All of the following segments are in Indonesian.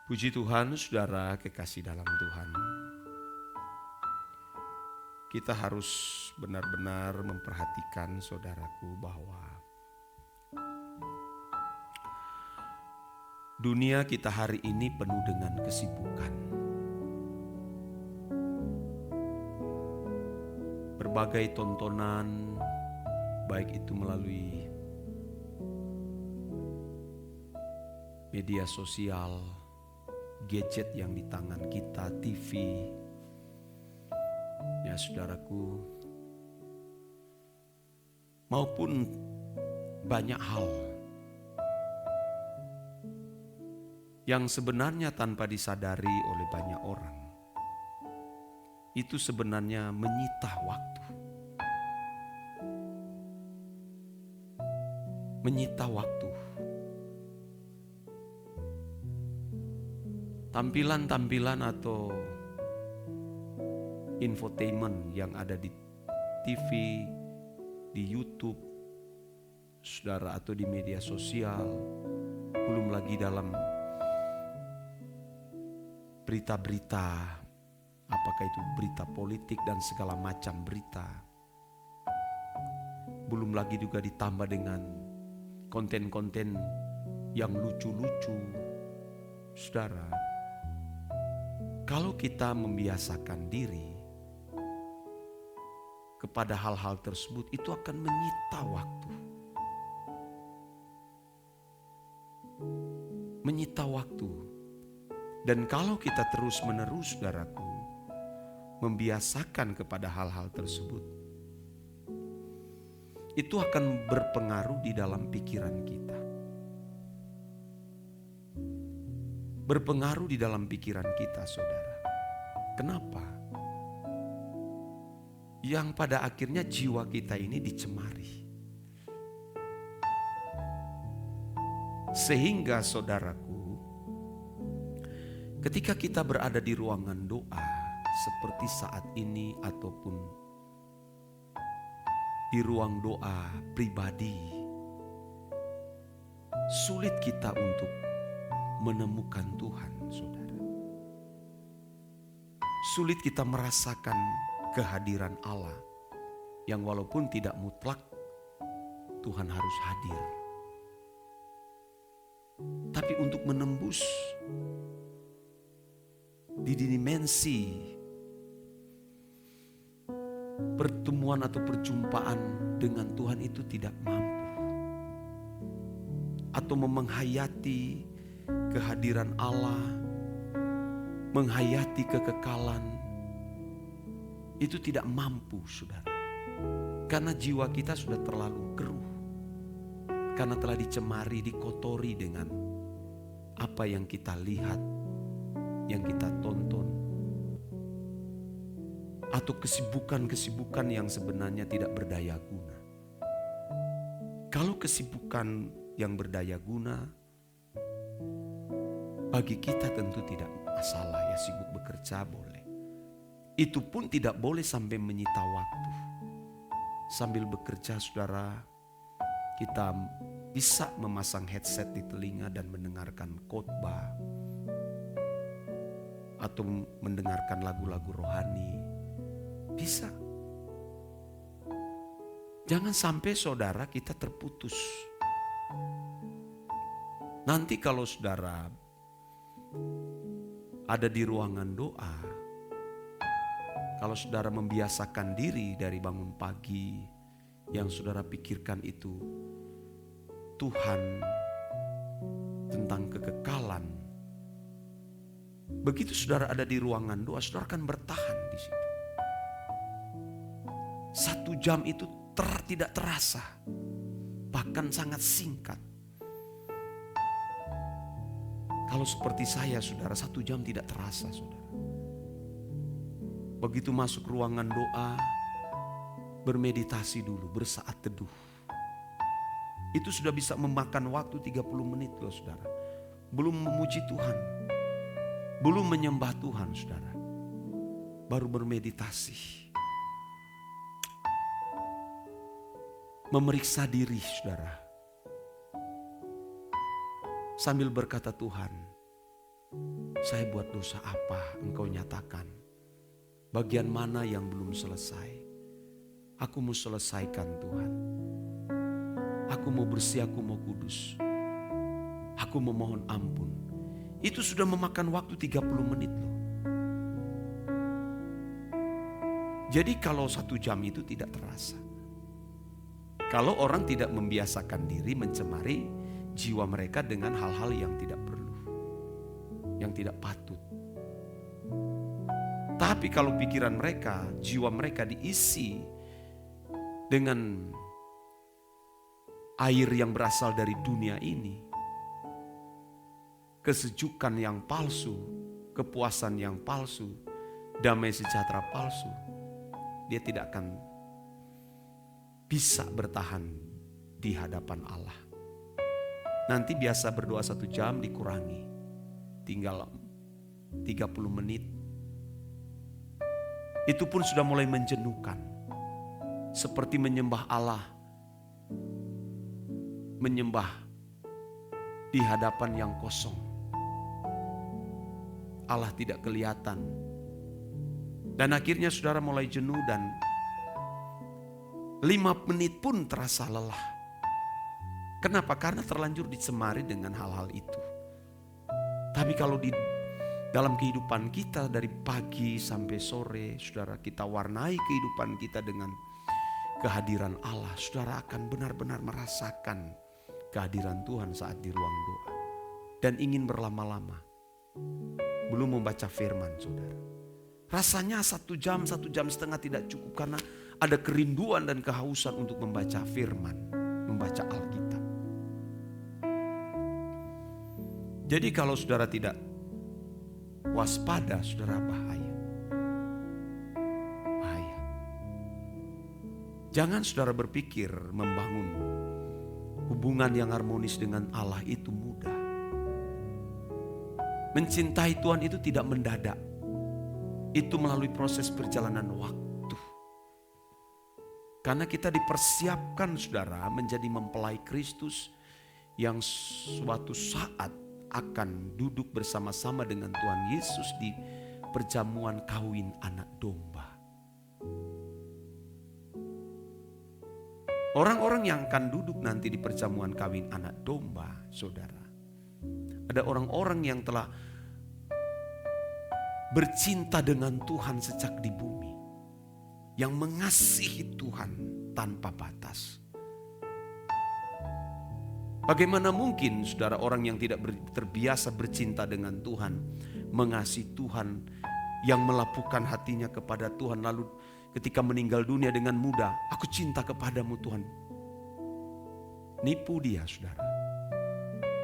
Puji Tuhan, saudara kekasih dalam Tuhan. Kita harus benar-benar memperhatikan saudaraku bahwa dunia kita hari ini penuh dengan kesibukan. Berbagai tontonan, baik itu melalui media sosial, gadget yang di tangan kita, TV, ya saudaraku, maupun banyak hal yang sebenarnya tanpa disadari oleh banyak orang, itu sebenarnya menyita waktu. Menyita waktu. Tampilan-tampilan atau infotainment yang ada di TV, di YouTube, saudara, atau di media sosial, belum lagi dalam berita-berita, apakah itu berita politik dan segala macam berita. Belum lagi juga ditambah dengan konten-konten yang lucu-lucu, saudara. Kalau kita membiasakan diri kepada hal-hal tersebut, itu akan menyita waktu. Menyita waktu. Dan kalau kita terus-menerus, saudaraku, membiasakan kepada hal-hal tersebut, itu akan berpengaruh di dalam pikiran kita. Berpengaruh di dalam pikiran kita, saudara. Kenapa? Yang pada akhirnya jiwa kita ini dicemari. Sehingga saudaraku, ketika kita berada di ruangan doa seperti saat ini ataupun di ruang doa pribadi, sulit kita untuk menemukan Tuhan, saudara. Sulit kita merasakan kehadiran Allah yang walaupun tidak mutlak Tuhan harus hadir. Tapi untuk menembus di dimensi pertemuan atau perjumpaan dengan Tuhan itu tidak mampu. Atau menghayati kehadiran Allah, menghayati kekekalan, itu tidak mampu, saudara. Karena jiwa kita sudah terlalu keruh. Karena telah dicemari, dikotori dengan apa yang kita lihat, yang kita tonton. Atau kesibukan-kesibukan yang sebenarnya tidak berdaya guna. Kalau kesibukan yang berdaya guna, bagi kita tentu tidak masalah, ya, sibuk bekerja boleh. Itu pun tidak boleh sampai menyita waktu. Sambil bekerja, saudara, kita bisa memasang headset di telinga dan mendengarkan khotbah atau mendengarkan lagu-lagu rohani. Bisa. Jangan sampai, saudara, kita terputus. Nanti kalau saudara ada di ruangan doa, kalau saudara membiasakan diri dari bangun pagi, yang saudara pikirkan itu Tuhan, tentang kekekalan. Begitu saudara ada di ruangan doa, saudara akan bertahan di situ. 1 jam itu tidak terasa, bahkan sangat singkat. Kalau seperti saya, saudara, 1 jam tidak terasa, saudara. Begitu masuk ruangan doa, bermeditasi dulu, bersaat teduh. Itu sudah bisa memakan waktu 30 menit loh, saudara. Belum memuji Tuhan, belum menyembah Tuhan, saudara. Baru bermeditasi. Memeriksa diri, saudara. Sambil berkata, Tuhan, Saya buat dosa apa? Engkau nyatakan. Bagian mana yang belum selesai? Aku mau selesaikan Tuhan. Aku mau bersih, aku mau kudus. Aku memohon ampun. Itu sudah memakan waktu 30 menit loh. Jadi kalau 1 jam itu tidak terasa. Kalau orang tidak membiasakan diri mencemari jiwa mereka dengan hal-hal yang tidak perlu. Yang tidak patut. Tapi kalau pikiran mereka, jiwa mereka diisi dengan air yang berasal dari dunia ini, kesejukan yang palsu, kepuasan yang palsu, damai sejahtera palsu, dia tidak akan bisa bertahan di hadapan Allah. Nanti biasa berdoa 1 jam dikurangi, tinggal 30 menit. Itu pun sudah mulai menjenuhkan. Seperti menyembah Allah. Menyembah di hadapan yang kosong. Allah tidak kelihatan. Dan akhirnya saudara mulai jenuh dan 5 menit pun terasa lelah. Kenapa? Karena terlanjur dicemari dengan hal-hal itu. Tapi kalau di dalam kehidupan kita dari pagi sampai sore, saudara, kita warnai kehidupan kita dengan kehadiran Allah. Saudara akan benar-benar merasakan kehadiran Tuhan saat di ruang doa. Dan ingin berlama-lama. Belum membaca firman, saudara. Rasanya 1 jam, 1 jam setengah tidak cukup karena ada kerinduan dan kehausan untuk membaca firman, membaca Alkitab. Jadi kalau saudara tidak waspada, saudara, bahaya. Bahaya. Jangan saudara berpikir membangun hubungan yang harmonis dengan Allah itu mudah. Mencintai Tuhan itu tidak mendadak. Itu melalui proses perjalanan waktu. Karena kita dipersiapkan, saudara, menjadi mempelai Kristus yang suatu saat akan duduk bersama-sama dengan Tuhan Yesus di perjamuan kawin anak domba. Orang-orang yang akan duduk nanti di perjamuan kawin anak domba, saudara. Ada orang-orang yang telah bercinta dengan Tuhan sejak di bumi. Yang mengasihi Tuhan tanpa batas. Bagaimana mungkin saudara orang yang tidak terbiasa bercinta dengan Tuhan, mengasihi Tuhan, yang melapukan hatinya kepada Tuhan, lalu ketika meninggal dunia dengan mudah, aku cinta kepadamu Tuhan. Nipu dia, saudara.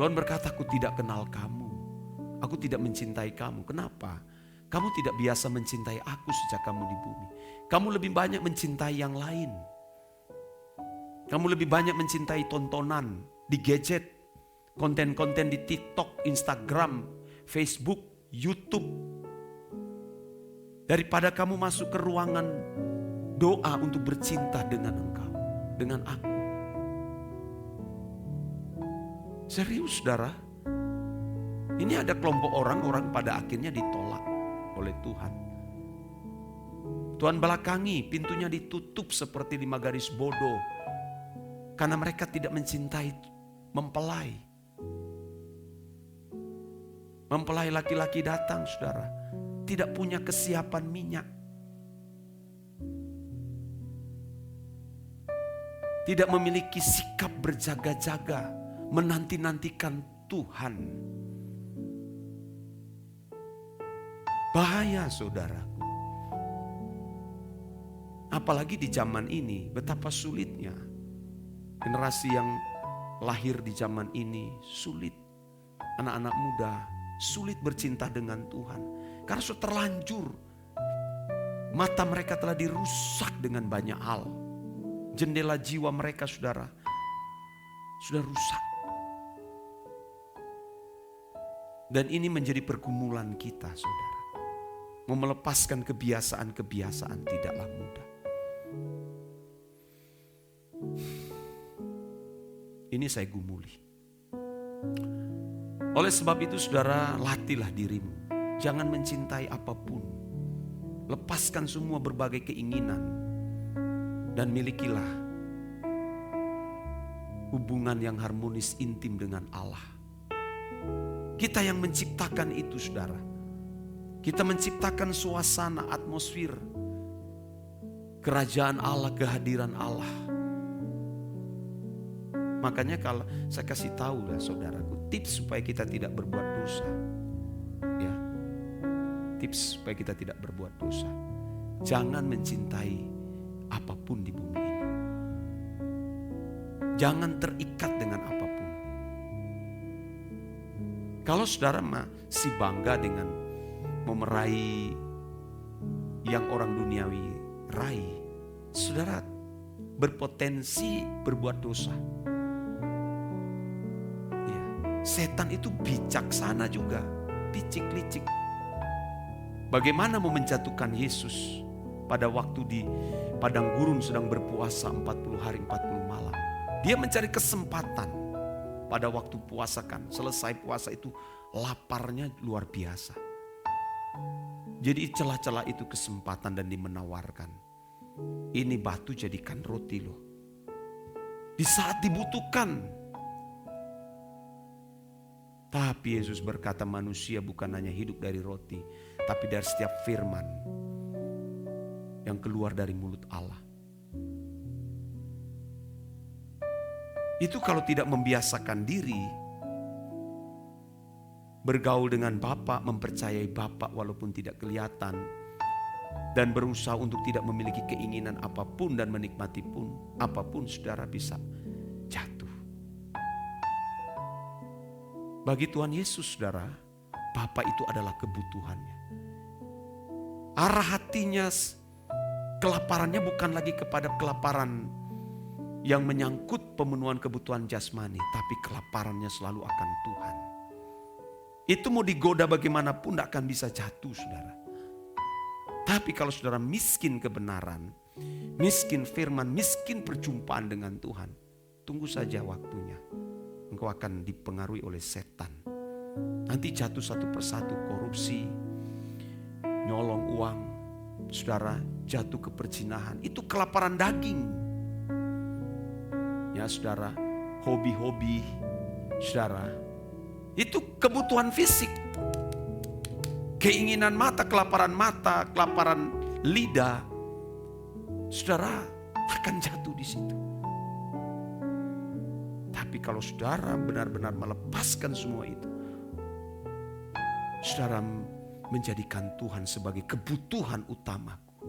Tuhan berkata, aku tidak kenal kamu. Aku tidak mencintai kamu. Kenapa? Kamu tidak biasa mencintai aku sejak kamu di bumi. Kamu lebih banyak mencintai yang lain. Kamu lebih banyak mencintai tontonan di gadget, konten-konten di TikTok, Instagram, Facebook, YouTube. Daripada kamu masuk ke ruangan doa untuk bercinta dengan engkau, dengan aku. Serius, saudara. Ini ada kelompok orang pada akhirnya ditolak oleh Tuhan. Tuhan belakangi, pintunya ditutup seperti 5 garis bodoh. Karena mereka tidak mencintai mempelai. Mempelai laki-laki datang, saudara, tidak punya kesiapan minyak. Tidak memiliki sikap berjaga-jaga, menanti-nantikan Tuhan. Bahaya, saudaraku. Apalagi di zaman ini, betapa sulitnya. Generasi yang lahir di zaman ini sulit. Anak-anak muda sulit bercinta dengan Tuhan. Karena sudah terlanjur. Mata mereka telah dirusak dengan banyak hal. Jendela jiwa mereka, saudara, sudah rusak. Dan ini menjadi pergumulan kita, saudara. Melepaskan kebiasaan-kebiasaan tidaklah mudah. Ini saya gumuli. Oleh sebab itu saudara, latihlah dirimu. Jangan mencintai apapun. Lepaskan semua berbagai keinginan. Dan milikilah hubungan yang harmonis intim dengan Allah. Kita yang menciptakan itu saudara. Kita menciptakan suasana, atmosfer kerajaan Allah, kehadiran Allah. Makanya kalau saya kasih tahu lah saudaraku, tips supaya kita tidak berbuat dosa. Ya, tips supaya kita tidak berbuat dosa. Jangan mencintai apapun di bumi ini. Jangan terikat dengan apapun. Kalau saudara masih bangga dengan memeraih yang orang duniawi raih, saudara berpotensi berbuat dosa. Ya, setan itu bijaksana juga, licik-licik. Bagaimana mau menjatuhkan Yesus pada waktu di padang gurun sedang berpuasa 40 hari 40 malam. Dia mencari kesempatan pada waktu puasa kan. Selesai puasa itu laparnya luar biasa. Jadi celah-celah itu kesempatan dan menawarkan. Ini batu jadikan roti loh. Di saat dibutuhkan. Tapi Yesus berkata manusia bukan hanya hidup dari roti. Tapi dari setiap firman yang keluar dari mulut Allah. Itu kalau tidak membiasakan diri bergaul dengan Bapa, mempercayai Bapa walaupun tidak kelihatan, dan berusaha untuk tidak memiliki keinginan apapun dan menikmati pun apapun, saudara bisa jatuh. Bagi Tuhan Yesus saudara, Bapa itu adalah kebutuhannya. Arah hatinya, kelaparannya bukan lagi kepada kelaparan yang menyangkut pemenuhan kebutuhan jasmani, tapi kelaparannya selalu akan Tuhan. Itu mau digoda bagaimanapun tidak akan bisa jatuh saudara. Tapi kalau saudara miskin kebenaran, miskin firman, miskin perjumpaan dengan Tuhan, tunggu saja waktunya. Engkau akan dipengaruhi oleh setan. Nanti jatuh satu persatu, korupsi, nyolong uang, saudara jatuh ke perzinahan. Itu kelaparan daging. Ya saudara, hobi-hobi, saudara, itu kebutuhan fisik. Keinginan mata, kelaparan lidah, saudara akan jatuh di situ. Tapi kalau saudara benar-benar melepaskan semua itu, saudara menjadikan Tuhan sebagai kebutuhan utamaku.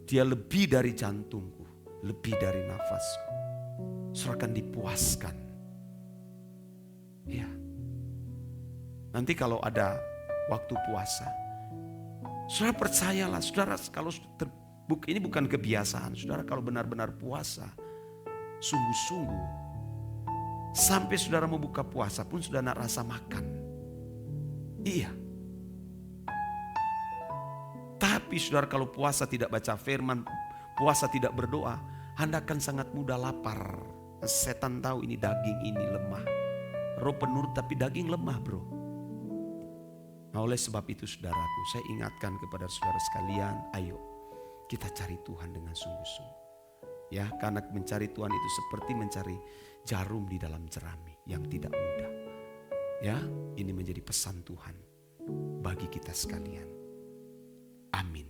Dia lebih dari jantungku, lebih dari nafasku. Saudara akan dipuaskan. Ya. Nanti kalau ada waktu puasa, saudara percayalah, saudara kalau ini bukan kebiasaan, saudara kalau benar-benar puasa, sungguh-sungguh, sampai saudara mau buka puasa pun sudah nak rasa makan. Iya. Tapi saudara kalau puasa tidak baca firman, puasa tidak berdoa, Anda akan sangat mudah lapar. Setan tahu ini daging ini lemah. Roh penurut tapi daging lemah bro. Nah oleh sebab itu saudaraku, saya ingatkan kepada saudara sekalian, ayo kita cari Tuhan dengan sungguh-sungguh. Ya, karena mencari Tuhan itu seperti mencari jarum di dalam jerami yang tidak mudah. Ya, ini menjadi pesan Tuhan bagi kita sekalian. Amin.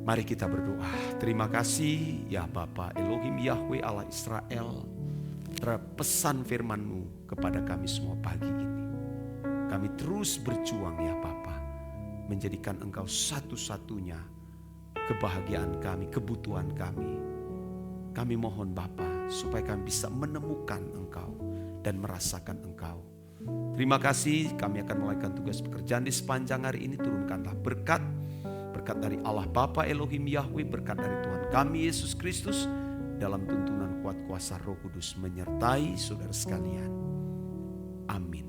Mari kita berdoa. Terima kasih ya Bapa Elohim Yahweh Allah Israel, terhadap pesan firman-Mu kepada kami semua pagi ini. Kami terus berjuang ya Bapa, menjadikan Engkau satu-satunya kebahagiaan kami, kebutuhan kami. Kami mohon Bapa supaya kami bisa menemukan Engkau dan merasakan Engkau. Terima kasih, kami akan melakukan tugas pekerjaan di sepanjang hari ini. Turunkanlah berkat dari Allah Bapa Elohim Yahweh, berkat dari Tuhan kami Yesus Kristus, dalam tuntunan kuat kuasa Roh Kudus menyertai saudara sekalian. Amin.